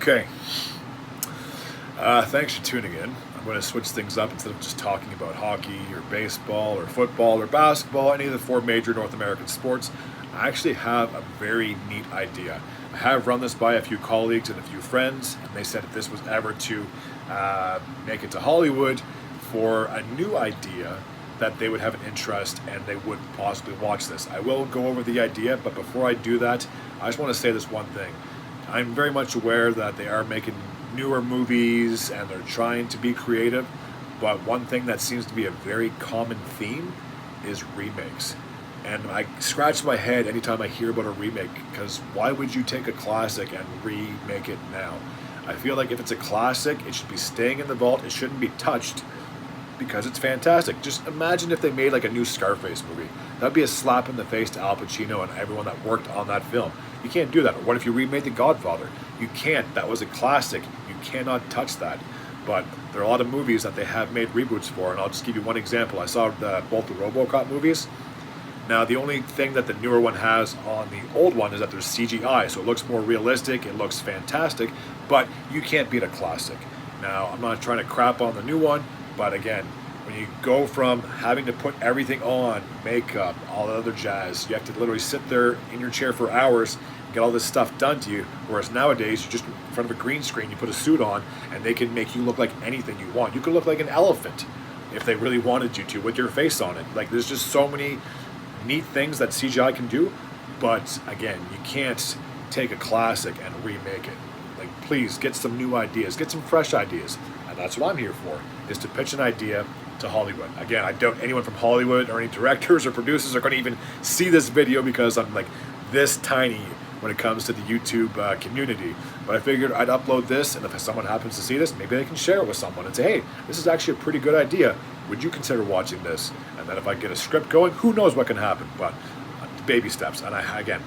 Okay. Thanks for tuning in. I'm going to switch things up instead of just talking about hockey or baseball or football or basketball, any of the four major North American sports. I actually have a very neat idea. I have run this by a few colleagues and a few friends, and they said if this was ever to make it to Hollywood for a new idea, that they would have an interest and they would possibly watch this. I will go over the idea, but before I do that, I just want to say this one thing. I'm very much aware that they are making newer movies and they're trying to be creative, but one thing that seems to be a very common theme is remakes. And I scratch my head anytime I hear about a remake, because why would you take a classic and remake it now? I feel like if it's a classic, it should be staying in the vault, it shouldn't be touched, because it's fantastic. Just imagine if they made like a new Scarface movie. That'd be a slap in the face to Al Pacino and everyone that worked on that film. You can't do that. Or what if you remade The Godfather? You can't. That was a classic. You cannot touch that. But there are a lot of movies that they have made reboots for, and I'll just give you one example. I saw both the RoboCop movies. Now, the only thing that the newer one has on the old one is that there's CGI, so it looks more realistic, it looks fantastic, but you can't beat a classic. Now, I'm not trying to crap on the new one, but again, when you go from having to put everything on, makeup, all the other jazz, you have to literally sit there in your chair for hours and get all this stuff done to you, whereas nowadays, you just in front of a green screen, you put a suit on, and they can make you look like anything you want. You could look like an elephant if they really wanted you to, with your face on it. Like, there's just so many neat things that CGI can do, but again, you can't take a classic and remake it. Like, please get some new ideas, get some fresh ideas, and that's what I'm here for, is to pitch an idea to Hollywood. Again, I doubt anyone from Hollywood or any directors or producers are going to even see this video, because I'm like this tiny when it comes to the YouTube community. But I figured I'd upload this, and if someone happens to see this, maybe they can share it with someone and say, hey, this is actually a pretty good idea. Would you consider watching this? And then if I get a script going, who knows what can happen, but baby steps. And again,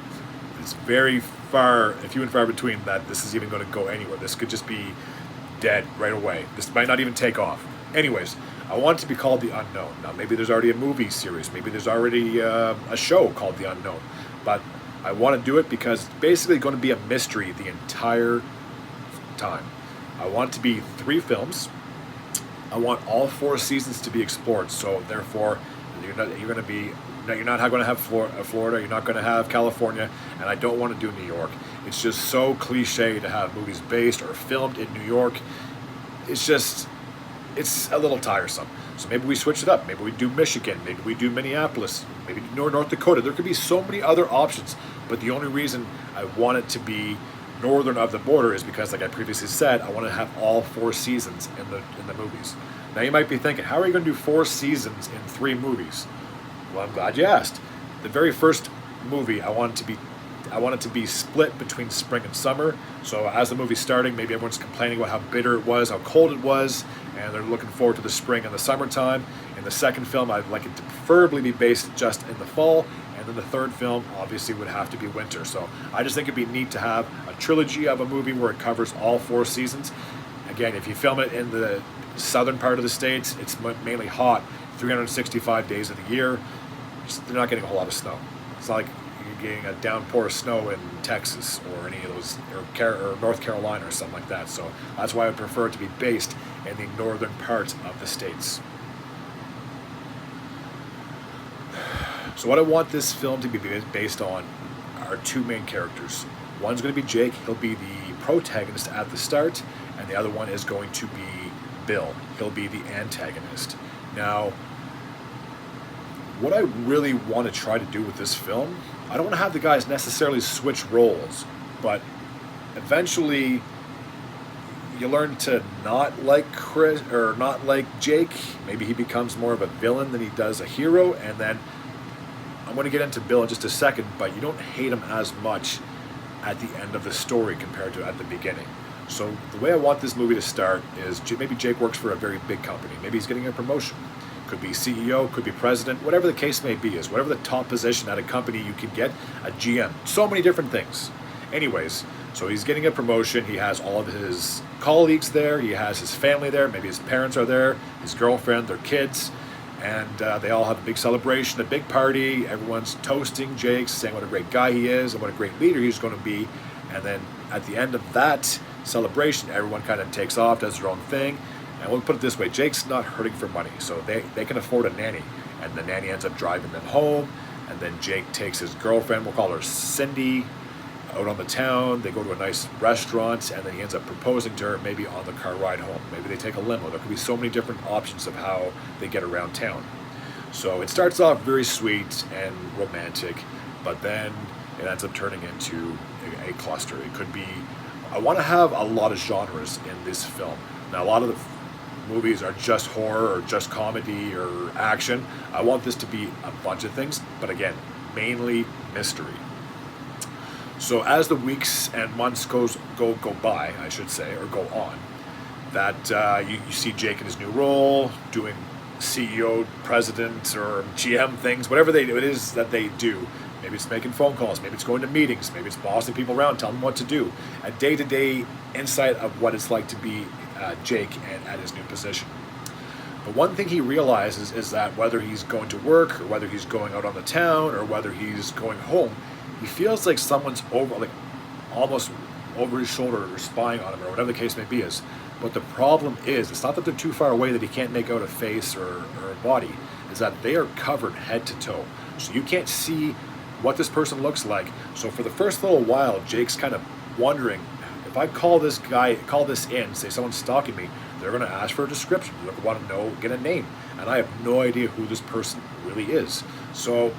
it's very few and far between that this is even going to go anywhere. This could just be dead right away. This might not even take off. Anyways, I want it to be called The Unknown. Now, maybe there's already a movie series. Maybe there's already a show called The Unknown. But I want to do it because it's basically going to be a mystery the entire time. I want it to be 3 films. I want all 4 seasons to be explored. So therefore, you're not going to have Florida. You're not going to have California, and I don't want to do New York. It's just so cliche to have movies based or filmed in New York. It's a little tiresome. So maybe we switch it up. Maybe we do Michigan. Maybe we do Minneapolis. Maybe North Dakota. There could be so many other options. But the only reason I want it to be northern of the border is because, like I previously said, I want to have all 4 seasons in the movies. Now you might be thinking, how are you going to do 4 seasons in 3 movies? Well, I'm glad you asked. The very first movie, I want it to be split between spring and summer. So as the movie's starting, maybe everyone's complaining about how bitter it was, how cold it was, and they're looking forward to the spring and the summertime. In the second film, I'd like it to preferably be based just in the fall, and then the third film obviously would have to be winter. So I just think it'd be neat to have a trilogy of a movie where it covers all 4 seasons. Again, if you film it in the southern part of the States, it's mainly hot 365 days of the year. They're not getting a whole lot of snow. It's not like you're getting a downpour of snow in Texas or any of those, or North Carolina or something like that. So that's why I would prefer it to be based in the northern part of the States. So what I want this film to be based on are 2 main characters. One's going to be Jake. He'll be the protagonist at the start, and the other one is going to be Bill. He'll be the antagonist. Now, what I really want to try to do with this film, I don't want to have the guys necessarily switch roles, but eventually you learn to not like Chris or not like Jake. Maybe he becomes more of a villain than he does a hero, and then I'm going to get into Bill in just a second, but you don't hate him as much at the end of the story compared to at the beginning. So the way I want this movie to start is maybe Jake works for a very big company. Maybe he's getting a promotion. Could be CEO, could be president, whatever the case may be, is whatever the top position at a company you can get, a GM. So many different things. Anyways, so he's getting a promotion. He has all of his colleagues there. He has his family there. Maybe his parents are there, his girlfriend, their kids. And they all have a big celebration, a big party. Everyone's toasting Jake, saying what a great guy he is and what a great leader he's going to be. And then at the end of that celebration, everyone kind of takes off, does their own thing. And we'll put it this way, Jake's not hurting for money, so they can afford a nanny. And the nanny ends up driving them home, and then Jake takes his girlfriend, we'll call her Cindy, out on the town. They go to a nice restaurant, and then he ends up proposing to her maybe on the car ride home. Maybe they take a limo. There could be so many different options of how they get around town. So it starts off very sweet and romantic, but then it ends up turning into a cluster. It could be, I want to have a lot of genres in this film. Now, a lot of the movies are just horror or just comedy or action. I want this to be a bunch of things, but again, mainly mystery. So as the weeks and months go by, I should say, or go on, that you see Jake in his new role, doing CEO, president, or GM things, whatever it is that they do. Maybe it's making phone calls, maybe it's going to meetings, maybe it's bossing people around, telling them what to do. A day-to-day insight of what it's like to be Jake and at his new position. But one thing he realizes is that whether he's going to work, or whether he's going out on the town, or whether he's going home, he feels like someone's almost over his shoulder or spying on him or whatever the case may be is. But the problem is, it's not that they're too far away that he can't make out a face or a body, is that they are covered head to toe. So you can't see what this person looks like. So for the first little while, Jake's kind of wondering, if I call this in, say someone's stalking me, they're going to ask for a description. They're going to want to know, get a name. And I have no idea who this person really is. So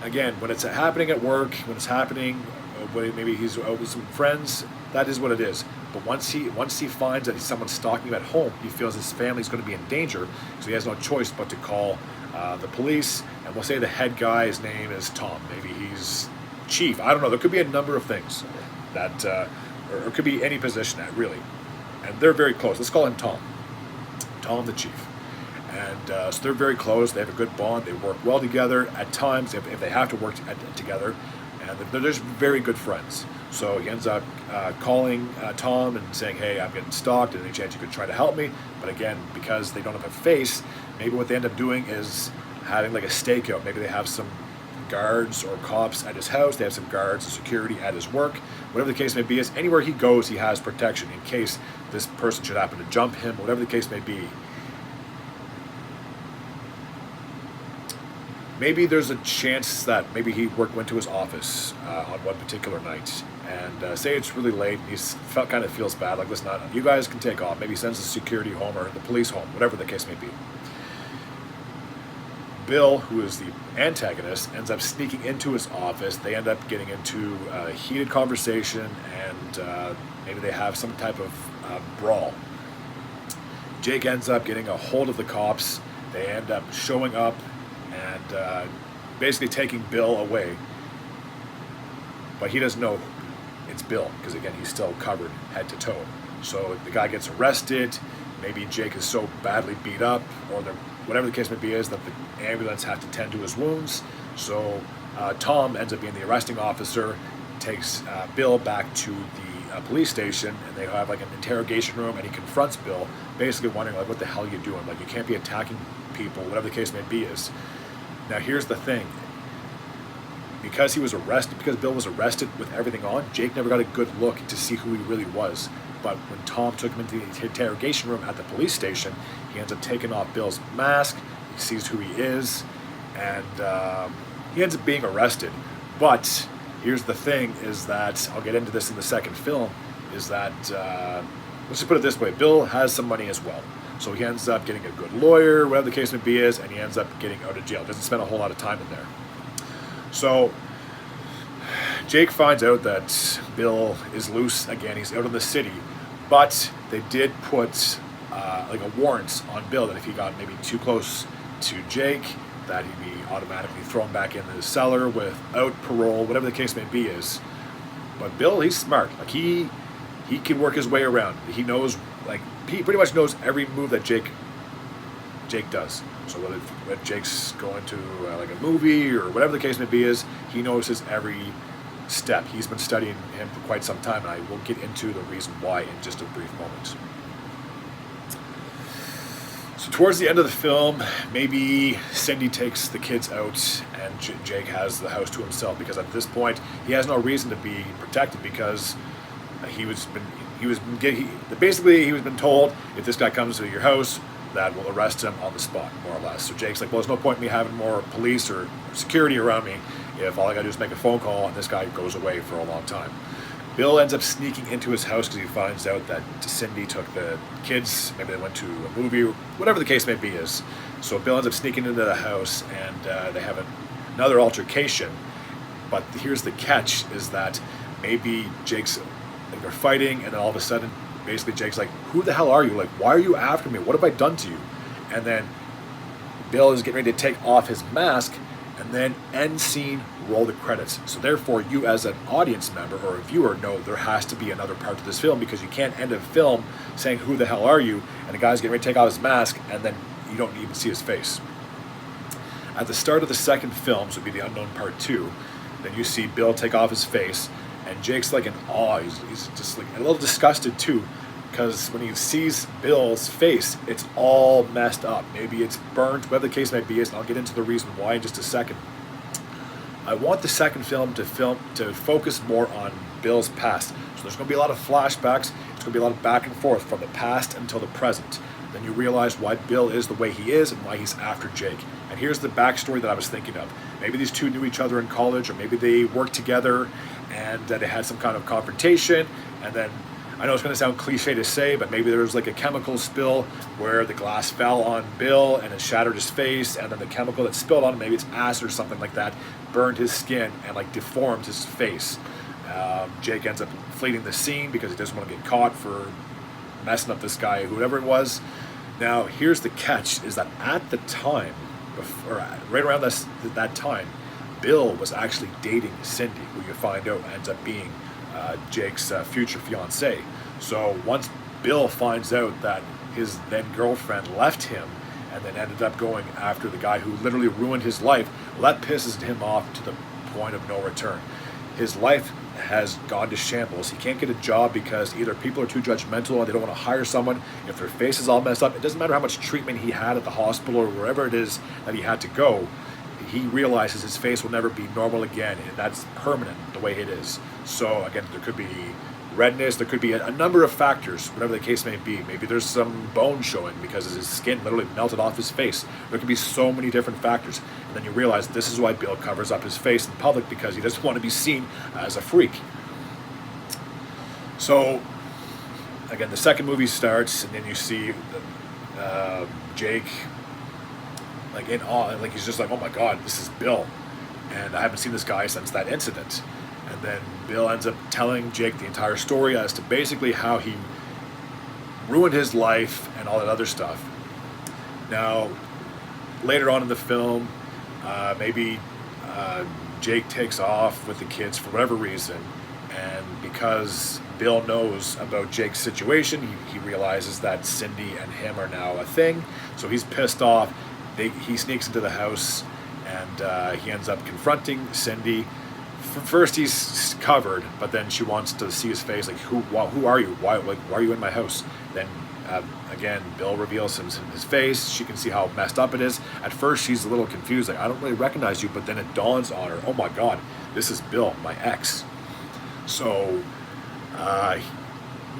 again, when it's happening at work, when it's happening, maybe he's out with some friends, that is what it is. But once he finds that someone's stalking him at home, he feels his family's going to be in danger, so he has no choice but to call the police. And we'll say the head guy's name is Tom. Maybe he's chief. I don't know. There could be a number of things that, or it could be any position that really. And they're very close. Let's call him Tom. Tom the chief. And so they're very close. They have a good bond. They work well together. At times, if they have to work together, and they're just very good friends. So he ends up calling Tom and saying, hey, I'm getting stalked. Any chance you could try to help me? But again, because they don't have a face, maybe what they end up doing is having like a stakeout. Maybe they have some guards or cops at his house. They have some guards and security at his work. Whatever the case may be, is anywhere he goes, he has protection in case this person should happen to jump him, whatever the case may be. Maybe there's a chance that maybe he went to his office on one particular night, and say it's really late, and he kind of feels bad, like, listen, you guys can take off. Maybe he sends the security home or the police home, whatever the case may be. Bill, who is the antagonist, ends up sneaking into his office. They end up getting into a heated conversation, and maybe they have some type of brawl. Jake ends up getting a hold of the cops. They end up showing up and basically taking Bill away. But he doesn't know it's Bill, because again, he's still covered head to toe. So the guy gets arrested. Maybe Jake is so badly beat up, or whatever the case may be, is that the ambulance has to tend to his wounds. So Tom ends up being the arresting officer, takes Bill back to the police station, and they have like an interrogation room, and he confronts Bill, basically wondering, like, what the hell are you doing? Like, you can't be attacking people, whatever the case may be is. Now here's the thing. Because Bill was arrested with everything on, Jake never got a good look to see who he really was. But when Tom took him into the interrogation room at the police station, he ends up taking off Bill's mask, he sees who he is, and he ends up being arrested. But here's the thing, is that, I'll get into this in the second film, is that, let's just put it this way, Bill has some money as well. So he ends up getting a good lawyer, whatever the case may be is, and he ends up getting out of jail. Doesn't spend a whole lot of time in there. So Jake finds out that Bill is loose again. He's out of the city, but they did put like a warrant on Bill that if he got maybe too close to Jake, that he'd be automatically thrown back into the cellar without parole, whatever the case may be is. But Bill, he's smart. Like, he can work his way around. He knows, like, he pretty much knows every move that Jake does. So whether Jake's going to like a movie or whatever the case may be is, he knows his every step. He's been studying him for quite some time, and I will get into the reason why in just a brief moment. So towards the end of the film, maybe Cindy takes the kids out and Jake has the house to himself, because at this point he has no reason to be protected, because Basically he was been told if this guy comes to your house, that will arrest him on the spot, more or less. So Jake's like, well, there's no point in me having more police or security around me if all I gotta do is make a phone call and this guy goes away for a long time. Bill ends up sneaking into his house because he finds out that Cindy took the kids, maybe they went to a movie, whatever the case may be is. So Bill ends up sneaking into the house and they have another altercation. But here's the catch, is that maybe they're fighting, and then all of a sudden, basically Jake's like, who the hell are you? Like, why are you after me? What have I done to you? And then Bill is getting ready to take off his mask, and then end scene, roll the credits. So therefore, you as an audience member or a viewer know there has to be another part to this film, because you can't end a film saying, who the hell are you? And the guy's getting ready to take off his mask, and then you don't even see his face. At the start of the second film, so it'd be The Unknown Part 2, then you see Bill take off his face, and Jake's like in awe. He's just like a little disgusted too, because when he sees Bill's face, it's all messed up. Maybe it's burnt, whatever the case may be, and I'll get into the reason why in just a second. I want the second film to focus more on Bill's past. So there's going to be a lot of flashbacks. It's going to be a lot of back and forth from the past until the present. Then you realize why Bill is the way he is and why he's after Jake. And here's the backstory that I was thinking of. Maybe these two knew each other in college, or maybe they worked together and they had some kind of confrontation, and then, I know it's going to sound cliche to say, but maybe there was like a chemical spill where the glass fell on Bill and it shattered his face, and then the chemical that spilled on him, maybe it's acid or something like that, burned his skin and like deformed his face. Jake ends up fleeing the scene because he doesn't want to get caught for messing up this guy, whoever it was. Now, here's the catch, is that at the time, right around that time, Bill was actually dating Cindy, who you find out ends up being Jake's future fiancée. So once Bill finds out that his then girlfriend left him and then ended up going after the guy who literally ruined his life, well, that pisses him off to the point of no return. His life has gone to shambles. He can't get a job because either people are too judgmental and they don't want to hire someone. If their face is all messed up, it doesn't matter how much treatment he had at the hospital or wherever it is that he had to go. He realizes his face will never be normal again, and that's permanent the way it is. So again, there could be redness, there could be a number of factors, whatever the case may be. Maybe there's some bone showing because his skin literally melted off his face. There could be so many different factors. And then you realize this is why Bill covers up his face in public, because he doesn't want to be seen as a freak. So again, the second movie starts, and then you see Jake like in awe, like he's just like, oh my God, this is Bill, and I haven't seen this guy since that incident. And then Bill ends up telling Jake the entire story as to basically how he ruined his life and all that other stuff. Now, later on in the film, maybe Jake takes off with the kids for whatever reason, and because Bill knows about Jake's situation, he realizes that Cindy and him are now a thing, so he's pissed off. He sneaks into the house, and he ends up confronting Cindy. First he's covered, but then she wants to see his face, like, who are you? Why are you in my house? Then again, Bill reveals his face. She can see how messed up it is. At first she's a little confused, like, I don't really recognize you, but then it dawns on her, oh my God, this is Bill, my ex. So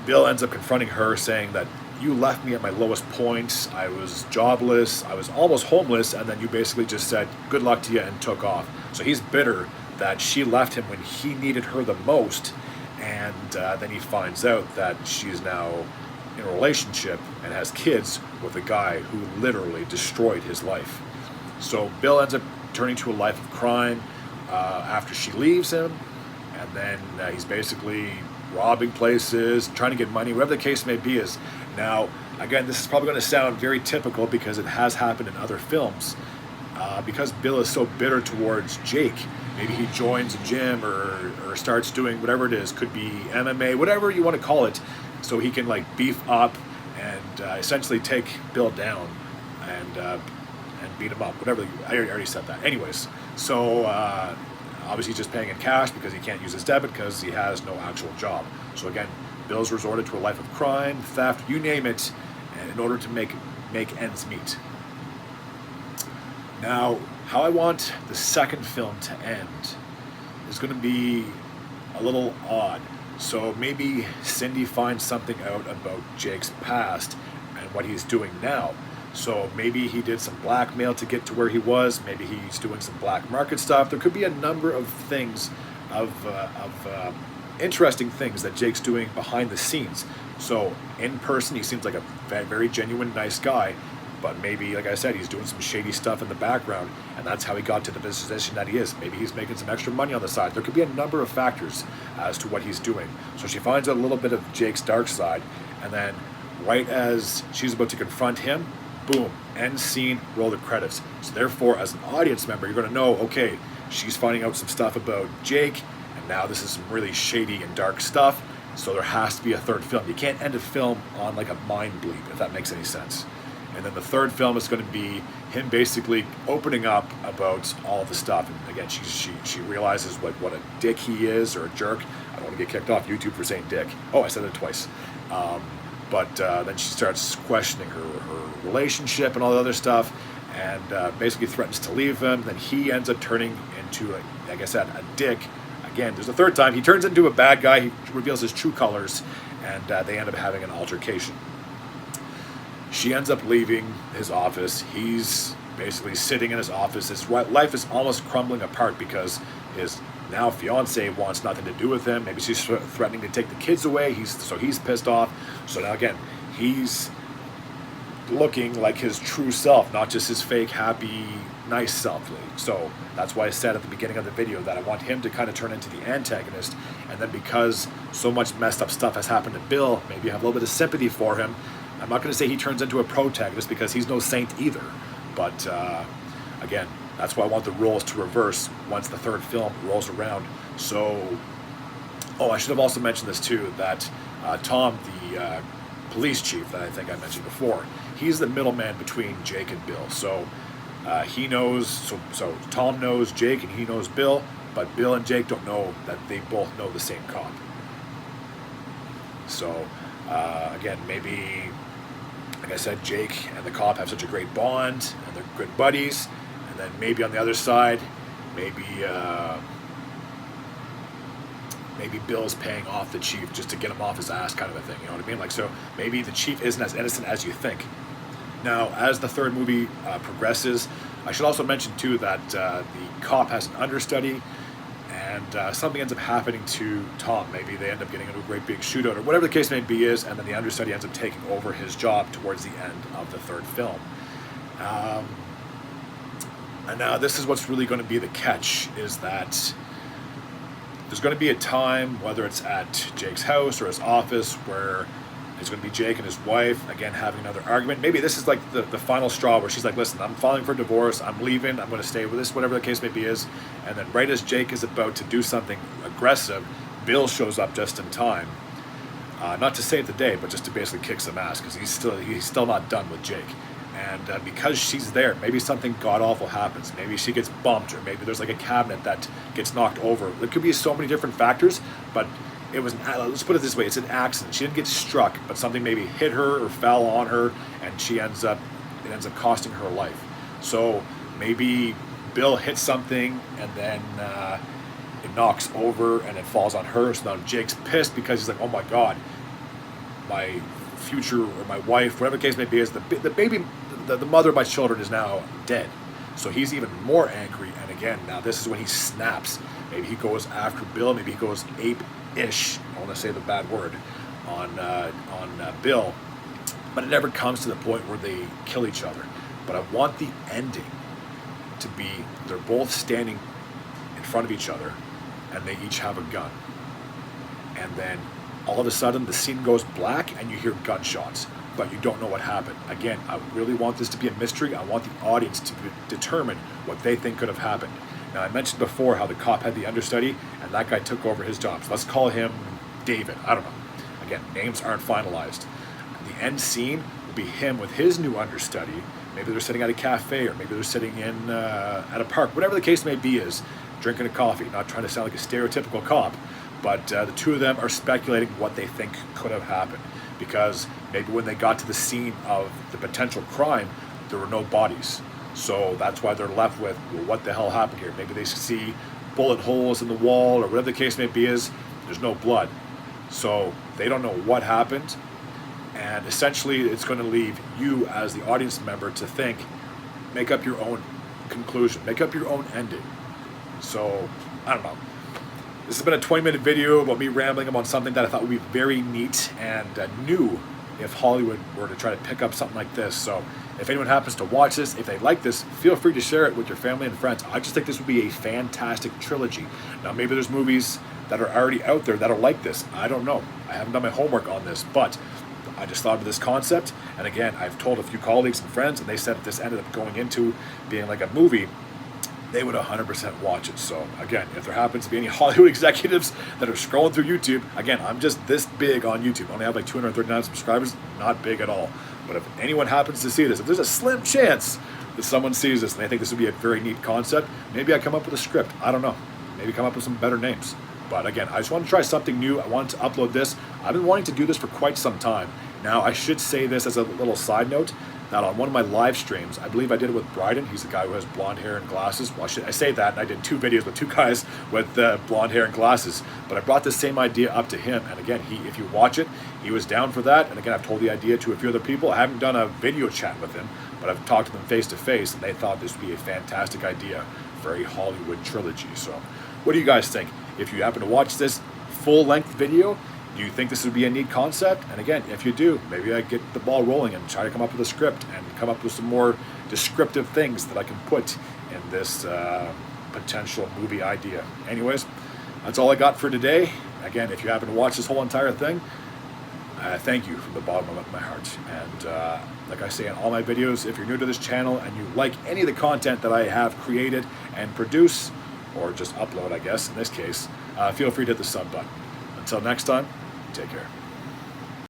Bill ends up confronting her, saying that you left me at my lowest point. I was jobless, I was almost homeless, and then you basically just said good luck to you and took off. So he's bitter that she left him when he needed her the most, and then he finds out that she's now in a relationship and has kids with a guy who literally destroyed his life. So Bill ends up turning to a life of crime after she leaves him, and then he's basically robbing places, trying to get money, whatever the case may be. Is now, again, this is probably going to sound very typical because it has happened in other films. Because Bill is so bitter towards Jake, maybe he joins a gym or starts doing whatever it is, could be MMA, whatever you want to call it, so he can like beef up and essentially take Bill down and beat him up, whatever. I already said that. Anyways, so obviously he's just paying in cash because he can't use his debit because he has no actual job. So again, Bill's resorted to a life of crime, theft, you name it, in order to make ends meet. Now, how I want the second film to end is going to be a little odd. So maybe Cindy finds something out about Jake's past and what he's doing now. So maybe he did some blackmail to get to where he was. Maybe he's doing some black market stuff. There could be a number of things, of interesting things that Jake's doing behind the scenes. So in person, he seems like a very genuine, nice guy. But maybe, like I said, he's doing some shady stuff in the background, and that's how he got to the position that he is. Maybe he's making some extra money on the side. There could be a number of factors as to what he's doing. So she finds out a little bit of Jake's dark side, and then right as she's about to confront him, boom, end scene, roll the credits. So therefore, as an audience member, you're going to know, okay, she's finding out some stuff about Jake, and now this is some really shady and dark stuff. So there has to be a third film. You can't end a film on like a mind bleep, if that makes any sense. And then the third film is going to be him basically opening up about all the stuff. And again, she realizes what a dick he is, or a jerk. I don't want to get kicked off YouTube for saying dick. Oh, I said it twice. But then she starts questioning her relationship and all the other stuff, and basically threatens to leave him. Then he ends up turning into, like I said, a dick. Again, there's a third time. He turns into a bad guy. He reveals his true colors, and they end up having an altercation. She ends up leaving his office. He's basically sitting in his office. His life is almost crumbling apart because his now fiance wants nothing to do with him. Maybe she's threatening to take the kids away. He's pissed off. So now again, he's looking like his true self, not just his fake, happy, nice self. So that's why I said at the beginning of the video that I want him to kind of turn into the antagonist. And then because so much messed up stuff has happened to Bill, maybe you have a little bit of sympathy for him. I'm not going to say he turns into a protagonist because he's no saint either. But again, that's why I want the roles to reverse once the third film rolls around. So, I should have also mentioned this too, that Tom, the police chief that I think I mentioned before, he's the middleman between Jake and Bill. So he knows, so Tom knows Jake and he knows Bill, but Bill and Jake don't know that they both know the same cop. So again, maybe, like I said, Jake and the cop have such a great bond and they're good buddies. And then maybe on the other side, maybe Bill's paying off the chief just to get him off his ass, kind of a thing. You know what I mean? Like, so maybe the chief isn't as innocent as you think. Now, as the third movie progresses, I should also mention too that the cop has an understudy, and something ends up happening to Tom. Maybe they end up getting into a great big shootout, or whatever the case may be is, and then the understudy ends up taking over his job towards the end of the third film. And now this is what's really going to be the catch, is that there's going to be a time, whether it's at Jake's house or his office, where it's going to be Jake and his wife, again, having another argument. Maybe this is like the final straw where she's like, listen, I'm filing for divorce, I'm leaving, I'm going to stay with this, whatever the case may be is. And then right as Jake is about to do something aggressive, Bill shows up just in time. Not to save the day, but just to basically kick some ass, because he's still not done with Jake. And because she's there, maybe something god-awful happens. Maybe she gets bumped, or maybe there's like a cabinet that gets knocked over. There could be so many different factors, but it was, let's put it this way, it's an accident. She didn't get struck, but something maybe hit her or fell on her, and it ends up costing her life. So maybe Bill hits something, and then it knocks over, and it falls on her. So now Jake's pissed because he's like, oh my God, my future, or my wife, whatever the case may be, is the baby, the mother of my children is now dead. So he's even more angry, and again, now this is when he snaps. Maybe he goes after Bill, maybe he goes ape-ish, I want to say the bad word, on Bill, but it never comes to the point where they kill each other. But I want the ending to be, they're both standing in front of each other, and they each have a gun. And then all of a sudden the scene goes black and you hear gunshots, but you don't know what happened. Again, I really want this to be a mystery. I want the audience to determine what they think could have happened. Now, I mentioned before how the cop had the understudy and that guy took over his job. So let's call him David. I don't know. Again, names aren't finalized. The end scene will be him with his new understudy. Maybe they're sitting at a cafe, or maybe they're sitting in at a park. Whatever the case may be is, drinking a coffee. Not trying to sound like a stereotypical cop, but the two of them are speculating what they think could have happened. Because maybe when they got to the scene of the potential crime, there were no bodies. So that's why they're left with, well, what the hell happened here? Maybe they see bullet holes in the wall, or whatever the case may be is, there's no blood. So they don't know what happened. And essentially, it's going to leave you as the audience member to think, make up your own conclusion, make up your own ending. So, I don't know. This has been a 20-minute video about me rambling about something that I thought would be very neat and new if Hollywood were to try to pick up something like this. So if anyone happens to watch this, if they like this, feel free to share it with your family and friends. I just think this would be a fantastic trilogy. Now, maybe there's movies that are already out there that are like this. I don't know. I haven't done my homework on this, but I just thought of this concept. And again, I've told a few colleagues and friends, and they said if this ended up going into being like a movie, they would 100% watch it. So again, if there happens to be any Hollywood executives that are scrolling through YouTube, again, I'm just this big on YouTube. I only have like 239 subscribers, not big at all. But if anyone happens to see this, if there's a slim chance that someone sees this and they think this would be a very neat concept, maybe I come up with a script. I don't know. Maybe come up with some better names. But again, I just want to try something new. I wanted to upload this. I've been wanting to do this for quite some time. Now, I should say this as a little side note, that on one of my live streams, I believe I did it with Bryden. He's the guy who has blonde hair and glasses. Well, I say that, and I did 2 videos with 2 guys with blonde hair and glasses. But I brought the same idea up to him. And again, if you watch it, he was down for that. And again, I've told the idea to a few other people. I haven't done a video chat with him, but I've talked to them face to face, and they thought this would be a fantastic idea for a Hollywood trilogy. So what do you guys think? If you happen to watch this full-length video, do you think this would be a neat concept? And again, if you do, maybe I get the ball rolling and try to come up with a script and come up with some more descriptive things that I can put in this potential movie idea. Anyways, that's all I got for today. Again, if you happen to watch this whole entire thing, thank you from the bottom of my heart. And like I say in all my videos, if you're new to this channel and you like any of the content that I have created and produce, or just upload, I guess, in this case, feel free to hit the sub button. Until next time, take care.